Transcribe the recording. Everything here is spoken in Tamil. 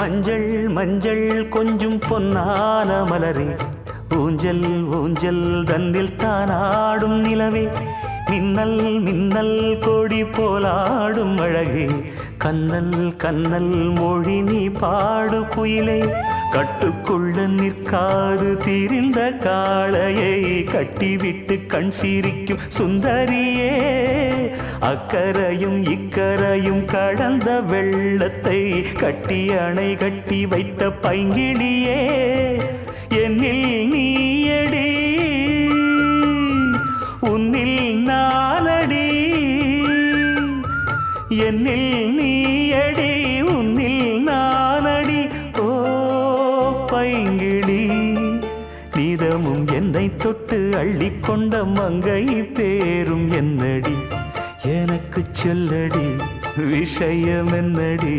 மஞ்சள் மஞ்சள் கொஞ்சம் பொன்னான மலரே, ஊஞ்சல் ஊஞ்சல் தன்னில் தானாடும் நிலவே, மின்னல் மின்னல் கொடி போலாடும் அழகே, கண்ணல் கண்ணல் மொழி நீ பாடு குயிலே, கட்டுக்குள்ள நிற்காது திரிந்த காளையை கட்டிவிட்டு கண் சிரிக்கும் சுந்தரியே, அக்கரையும் இக்கரையும் கடந்த வெள்ளத்தை கட்டி அணை கட்டி வைத்த பைங்கிளியே, என்னில் நீயடி உன்னில் நானடி, என்னில் நீயடி உன்னில் நானடி. ஓ பைங்கிளி, நீதமும் என்னை தொட்டு அள்ளிக்கொண்ட மங்கை பேரும் என்னடி, எனக்கு சொல்லடி விஷயம் என்னடி.